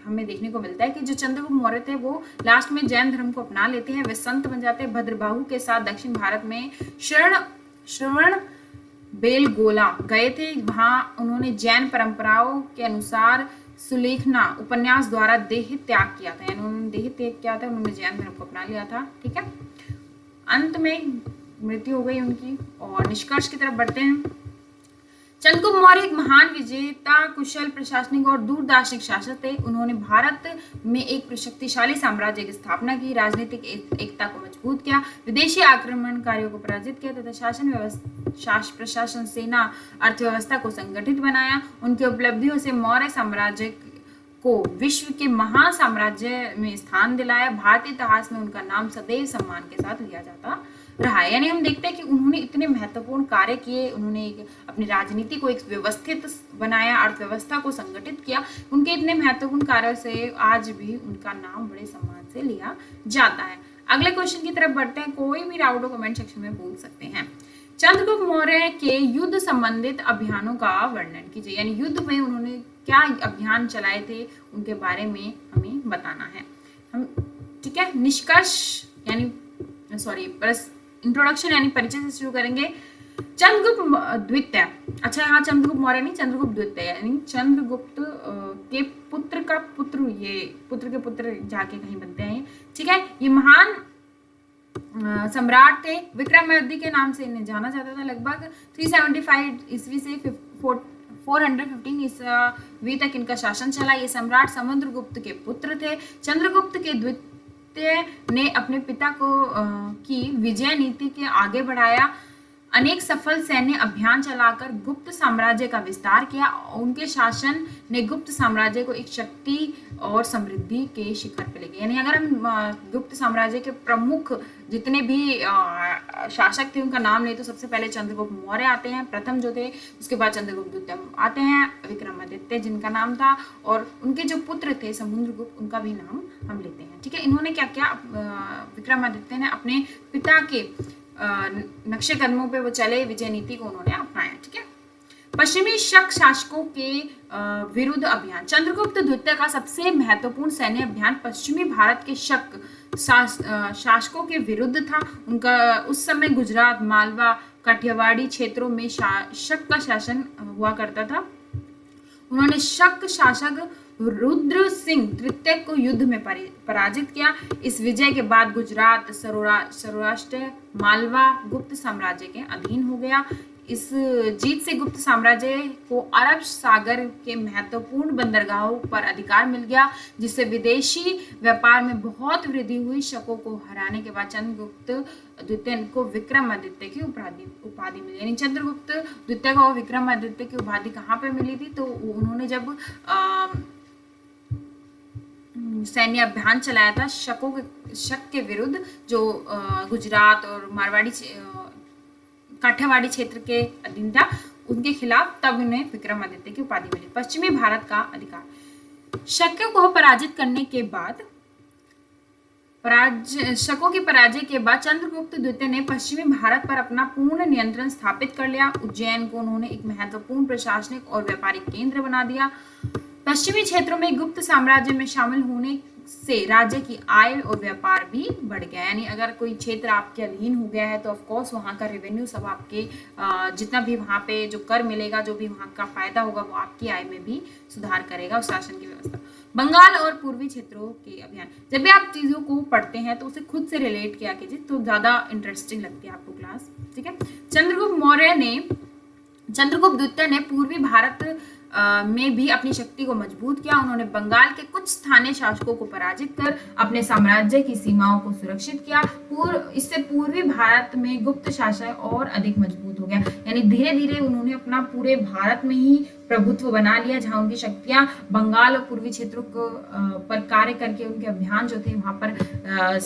हमें देखने को मिलता है कि जो चंद्रगुप्त मौर्य थे वो लास्ट में जैन धर्म को अपना लेते हैं। वे संत बन जाते हैं। भद्रबाहु के साथ दक्षिण भारत में श्रवण बेलगोला गए थे। वहां उन्होंने जैन परंपराओं के अनुसार सुलेखना उपन्यास द्वारा देह त्याग किया था। यानी उन्होंने देह त्याग किया था, उन्होंने जैन धर्म को अपना लिया था। ठीक है। अंत में मृत्यु हो गई उनकी। और निष्कर्ष की तरफ बढ़ते हैं। चंद्रगुप्त मौर्य एक महान विजेता, कुशल प्रशासनिक और दूरदर्शी शासक थे। उन्होंने भारत में एक शक्तिशाली साम्राज्य की स्थापना की, राजनीतिक एकता को मजबूत किया, विदेशी आक्रमणकारियों को पराजित किया तथा प्रशासन, सेना, अर्थव्यवस्था को संगठित बनाया। उनकी उपलब्धियों से मौर्य साम्राज्य को विश्व के महान साम्राज्य में स्थान दिलाया। भारतीय इतिहास में उनका नाम सदैव सम्मान के साथ लिया जाता रहा है। यानी हम देखते हैं कि उन्होंने इतने महत्वपूर्ण कार्य किए। उन्होंने अपनी राजनीति को एक व्यवस्थित बनाया, अर्थव्यवस्था को संगठित किया। उनके इतने महत्वपूर्ण कार्यों से आज भी उनका नाम बड़े सम्मान से लिया जाता है। अगले क्वेश्चन की तरफ बढ़ते हैं। कोई भी डाउट हो कमेंट सेक्शन में पूछ सकते हैं। चंद्रगुप्त मौर्य के युद्ध संबंधित अभियानों का वर्णन कीजिए। यानी युद्ध में उन्होंने क्या अभियान चलाए थे, उनके बारे में हमें बताना है। हम ठीक है। निष्कर्ष यानी इंट्रोडक्शन यानी परिचय से शुरू करेंगे। चंद्रगुप्त द्वितीय, अच्छा यहाँ चंद्रगुप्त मौर्य नहीं, चंद्रगुप्त द्वितीय यानी चंद्रगुप्त के पुत्र का पुत्र, ये पुत्र के पुत्र जाके कहीं बनते हैं। ठीक है। ये महान सम्राट थे। विक्रमादित्य के नाम से इन्हें जाना जाता था। लगभग 375 ईस्वी से 415 ईस्वी तक इनका शासन चला। ये सम्राट समुद्रगुप्त के पुत्र थे। चंद्रगुप्त के द्वितीय ने अपने पिता को की विजय नीति के आगे बढ़ाया। अनेक सफल सैन्य अभियान चलाकर गुप्त साम्राज्य का विस्तार किया। उनके शासन ने गुप्त साम्राज्य को एक शक्ति और समृद्धि के शिखर पर ले गया। यानी अगर हम गुप्त साम्राज्य के प्रमुख जितने भी शासक थे उनका नाम ले तो सबसे पहले चंद्रगुप्त मौर्य आते हैं, प्रथम जो थे। उसके बाद चंद्रगुप्त द्वितीय आते हैं, विक्रमादित्य जिनका नाम था, और उनके जो पुत्र थे समुद्रगुप्त, उनका भी नाम हम लेते हैं। ठीक है। इन्होंने क्या किया, विक्रमादित्य ने अपने पिता के नक्शे कदमों पे वो चले, विजय नीति को उन्होंने अपनाया। ठीक है। पश्चिमी शक शासकों के विरुद्ध अभियान, चंद्रगुप्त द्वितीय का सबसे महत्वपूर्ण सैन्य अभियान पश्चिमी भारत के शक शासकों के विरुद्ध था। उनका उस समय गुजरात, मालवा, काठियावाड़ी क्षेत्रों में शक का शासन हुआ करता था। उन्होंने शक शासक रुद्र सिंह तृतीय को युद्ध में पराजित किया। इस विजय के बाद गुजरात, सौराष्ट्र, मालवा गुप्त साम्राज्य के अधीन हो गया। इस जीत से गुप्त साम्राज्य को अरब सागर के महत्वपूर्ण बंदरगाहों पर अधिकार मिल गया, जिससे विदेशी व्यापार में बहुत वृद्धि हुई। शकों को हराने के बाद चंद्रगुप्त द्वितीय को विक्रमादित्य की उपाधि मिली। यानी चंद्रगुप्त द्वितीय को विक्रमादित्य की उपाधि कहाँ पे मिली थी? तो उन्होंने जब सैन्य अभियान चलाया था शक के विरुद्ध, जो गुजरात और मारवाड़ी काठियावाड़ी क्षेत्र के अधीन था, उनके खिलाफ, तब उन्हें विक्रमादित्य की उपाधि मिली। पश्चिमी भारत का अधिकार। शकों को पराजित करने के बाद शकों की पराजय के बाद चंद्रगुप्त द्वितीय ने पश्चिमी भारत पर अपना पूर्ण नियंत्रण स्थापित कर लिया। उज्जैन को उन्होंने एक महत्वपूर्ण प्रशासनिक और व्यापारिक केंद्र बना दिया। पश्चिमी क्षेत्रों में गुप्त साम्राज्य में शामिल होने से राज्य की आय और व्यापार भी बढ़ गया। यानी अगर कोई क्षेत्र आपके अधीन हो गया है तो ऑफ कोर्स वहाँ का रेवेन्यू सब आपके जितना भी वहाँ पे जो कर मिलेगा, जो भी वहाँ का फायदा होगा, वो आपकी आय में भी सुधार करेगा उस शासन की व्यवस्था। बंगाल और पूर्वी क्षेत्रों के अभियान। जब भी आप चीजों को पढ़ते हैं तो उसे खुद से रिलेट किया कीजिए, तो ज्यादा इंटरेस्टिंग लगती है आपको क्लास। ठीक है। चंद्रगुप्त द्वितीय ने पूर्वी भारत में भी अपनी शक्ति को मजबूत किया। उन्होंने बंगाल के कुछ स्थानीय शासकों को पराजित कर अपने साम्राज्य की सीमाओं को सुरक्षित किया। इससे पूर्वी भारत में गुप्त शासन और अधिक मजबूत हो गया। यानी धीरे धीरे उन्होंने अपना पूरे भारत में ही प्रभुत्व बना लिया, जहां उनकी शक्तियां बंगाल और पूर्वी क्षेत्रों को पर कार्य करके उनके अभियान जो थे वहां पर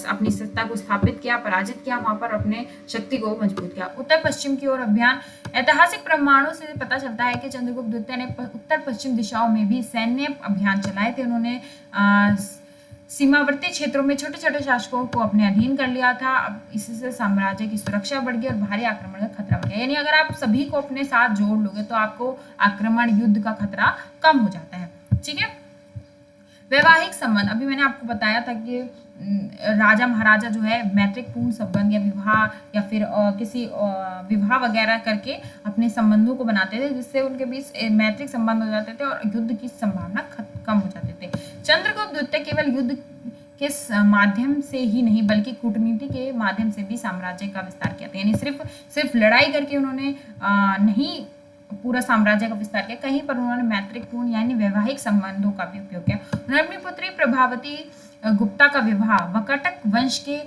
अपनी सत्ता को स्थापित किया, पराजित किया, वहां पर अपने शक्ति को मजबूत किया। उत्तर पश्चिम की ओर अभियान। ऐतिहासिक प्रमाणों से पता चलता है कि चंद्रगुप्त द्वितीय ने उत्तर पश्चिम दिशाओं में भी सैन्य अभियान चलाए थे। उन्होंने सीमावर्ती क्षेत्रों में छोटे छोटे शासकों को अपने अधीन कर लिया था। अब इससे साम्राज्य की सुरक्षा बढ़ गई और भारी आक्रमण का खतरा बढ़ गया। यानी अगर आप सभी को अपने साथ जोड़ लोगे तो आपको आक्रमण, युद्ध का खतरा कम हो जाता है। ठीक है। वैवाहिक संबंध। अभी मैंने आपको बताया था कि राजा महाराजा जो है मैत्रिक पूर्ण संबंध या विवाह या फिर किसी विवाह वगैरह करके अपने संबंधों को बनाते थे, जिससे उनके बीच मैत्रिक संबंध हो जाते थे और युद्ध की संभावना कम हो जाते थे। चंद्रगुप्त द्वितीय केवल युद्ध के माध्यम से ही नहीं बल्कि कूटनीति के माध्यम से भी साम्राज्य का विस्तार किया था। यानी सिर्फ लड़ाई करके उन्होंने नहीं पूरा साम्राज्य का विस्तार किया, कहीं पर उन्होंने मैत्रिकपूर्ण यानी वैवाहिक संबंधों का भी उपयोग किया। उन्होंने अपनी पुत्री प्रभावती गुप्ता का विवाह वकाटक वंश के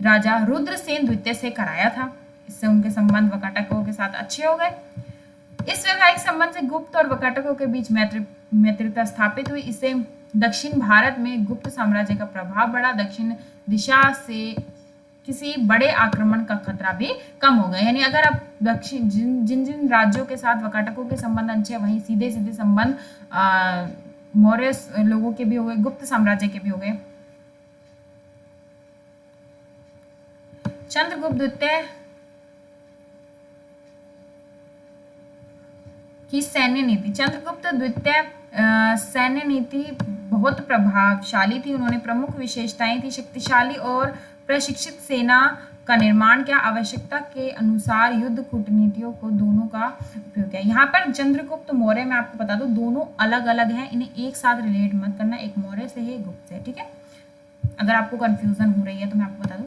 राजा रुद्रसेन द्वितीय से कराया था। इससे उनके संबंध वकाटकों के साथ अच्छे हो गए। इस वैवाहिक संबंध से गुप्त और वकाटकों के बीच मैत्रिता स्थापित हुई। इससे दक्षिण भारत में गुप्त साम्राज्य का प्रभाव बढ़ा। दक्षिण दिशा से किसी बड़े आक्रमण का खतरा भी कम हो गया। यानी अगर आप दक्षिण जिन राज्यों के साथ वकाटकों के संबंध अच्छे, वहीं सीधे संबंध मौर्य लोगों के भी हो गए, गुप्त साम्राज्य के भी हो गए। चंद्रगुप्त द्वितीय की सैन्य नीति। चंद्रगुप्त द्वितीय सैन्य नीति बहुत प्रभावशाली थी। उन्होंने प्रमुख विशेषताएं थी शक्तिशाली और प्रशिक्षित सेना का निर्माण किया, आवश्यकता के अनुसार युद्ध कूटनीतियों को दोनों का उपयोग किया। यहाँ पर चंद्रगुप्त मौर्य मैं आपको बता दूं दोनों अलग अलग हैं, इन्हें एक साथ रिलेट मत करना, एक मौर्य से है, गुप्त से। ठीक है। अगर आपको कंफ्यूजन हो रही है तो मैं आपको बता दूं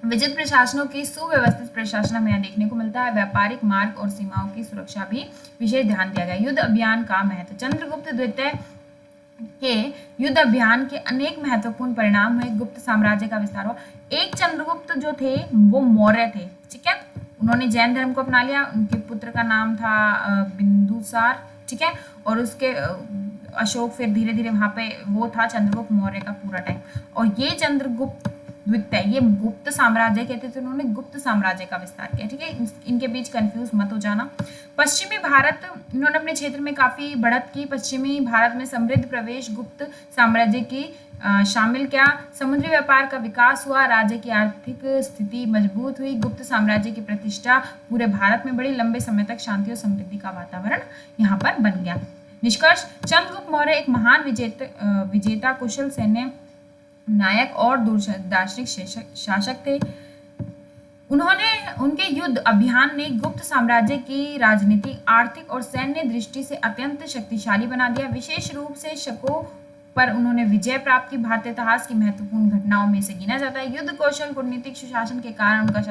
विजित प्रशासनों की सुव्यवस्थित प्रशासन हमें देखने को मिलता है। व्यापारिक मार्ग और सीमाओं की सुरक्षा भी विशेष ध्यान दिया गया। युद्ध अभियान का महत्व। चंद्रगुप्त द्वितीय के युद्ध अभियान के अनेक महत्वपूर्ण परिणाम हुए। गुप्त साम्राज्य का विस्तार हुआ। एक चंद्रगुप्त जो थे वो मौर्य थे। ठीक है। उन्होंने जैन धर्म को अपना लिया। उनके पुत्र का नाम था बिंदुसार। ठीक है। और उसके अशोक फिर धीरे धीरे वहां पे वो था चंद्रगुप्त मौर्य का पूरा टाइम। और ये चंद्रगुप्त द्वितीय ये गुप्त साम्राज्य कहते थे, उन्होंने गुप्त साम्राज्य का विस्तार किया। ठीक है। इनके बीच कंफ्यूज मत हो जाना। पश्चिमी भारत, इन्होंने अपने क्षेत्र में काफी बढ़त की। पश्चिमी भारत में समृद्ध प्रवेश गुप्त साम्राज्य की शामिल किया। समुद्री व्यापार का विकास हुआ। राज्य की आर्थिक स्थिति मजबूत हुई। गुप्त साम्राज्य की प्रतिष्ठा पूरे भारत में बढ़ी। लंबे समय तक शांति और समृद्धि का वातावरण यहाँ पर बन गया। निष्कर्ष। चंद्रगुप्त मौर्य एक महान विजेता, कुशल सैन्य नायक और दूरदर्शी शासक थे। उन्होंने उनके युद्ध अभियान ने गुप्त साम्राज्य की राजनीतिक, आर्थिक और सैन्य दृष्टि से अत्यंत शक्तिशाली बना दिया। विशेष रूप से शकों पर उन्होंने विजय प्राप्त की। भारतीय इतिहास की महत्वपूर्ण घटनाओं में से गिना जाता है। युद्ध कौशल, कूटनीतिक सुशासन के कारण उनका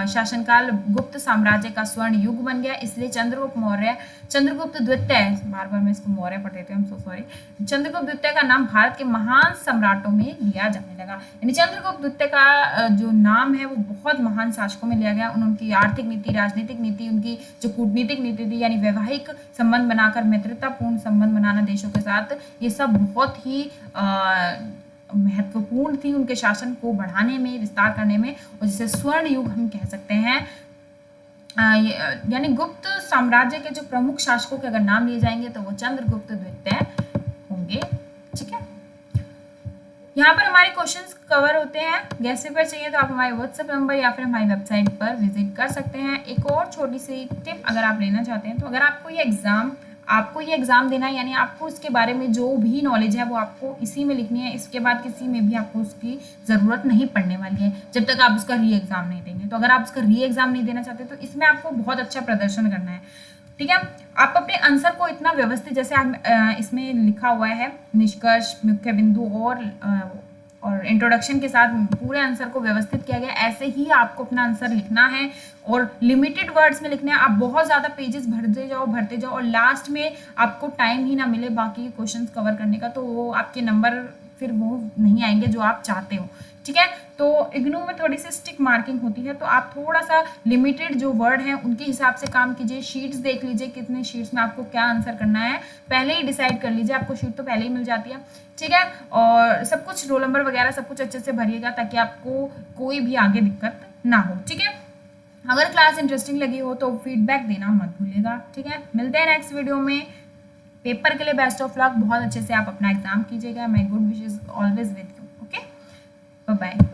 शासनकाल गुप्त साम्राज्य का स्वर्ण युग बन गया। इसलिए चंद्रगुप्त द्वितीय, बार बार मैं इसको मौर्य पढ़ देती हूँ, सो सॉरी, चंद्रगुप्त द्वितीय का नाम भारत के महान सम्राटों में लिया जाने लगा। यानी चंद्रगुप्त द्वितीय का जो नाम है वो बहुत महान शासकों में लिया गया। उनकी आर्थिक नीति, राजनीतिक नीति, उनकी जो कूटनीतिक नीति थी, यानी वैवाहिक संबंध बनाकर मित्रतापूर्ण संबंध बनाना देशों के साथ, ये सब बहुत ही महत्वपूर्ण थी उनके शासन को बढ़ाने में, विस्तार करने में, और जिसे स्वर्ण युग हम कह सकते हैं। यानी गुप्त साम्राज्य के जो प्रमुख शासकों के अगर नाम लिए जाएंगे तो वो चंद्रगुप्त द्वितीय होंगे। ठीक है, यहाँ पर हमारे क्वेश्चंस कवर होते हैं। गेस्ट पेपर चाहिए तो आप हमारे व्हाट्सएप नंबर या फिर हमारी वेबसाइट पर विजिट कर सकते हैं। एक और छोटी सी टिप अगर आप लेना चाहते हैं तो अगर आपको ये एग्जाम देना है, यानी आपको इसके बारे में जो भी नॉलेज है वो आपको इसी में लिखनी है। इसके बाद किसी में भी आपको उसकी ज़रूरत नहीं पड़ने वाली है जब तक आप उसका री एग्ज़ाम नहीं देंगे। तो अगर आप उसका री एग्ज़ाम नहीं देना चाहते तो इसमें आपको बहुत अच्छा प्रदर्शन करना है। ठीक है, आप अपने आंसर को इतना व्यवस्थित, जैसे आप इसमें लिखा हुआ है निष्कर्ष, मुख्य बिंदु और इंट्रोडक्शन के साथ पूरे आंसर को व्यवस्थित किया गया, ऐसे ही आपको अपना आंसर लिखना है और लिमिटेड वर्ड्स में लिखना है। आप बहुत ज़्यादा पेजेस भरते जाओ और लास्ट में आपको टाइम ही ना मिले बाकी क्वेश्चंस कवर करने का, तो वो आपके नंबर फिर वो नहीं आएंगे जो आप चाहते हो। ठीक है, तो इग्नू में थोड़ी सी स्टिक मार्किंग होती है, तो आप थोड़ा सा लिमिटेड जो वर्ड हैं उनके हिसाब से काम कीजिए। शीट्स देख लीजिए कितने शीट्स में आपको क्या आंसर करना है, पहले ही डिसाइड कर लीजिए, आपको शीट तो पहले ही मिल जाती है। ठीक है, और सब कुछ रोल नंबर वगैरह सब कुछ अच्छे से भरिएगा ताकि आपको कोई भी आगे दिक्कत ना हो। ठीक है, अगर क्लास इंटरेस्टिंग लगी हो तो फीडबैक देना मत भूलिएगा। ठीक है, मिलते हैं नेक्स्ट वीडियो में। पेपर के लिए बेस्ट ऑफ लक, बहुत अच्छे से आप अपना एग्जाम कीजिएगा। My good wishes always with you. Okay, bye bye.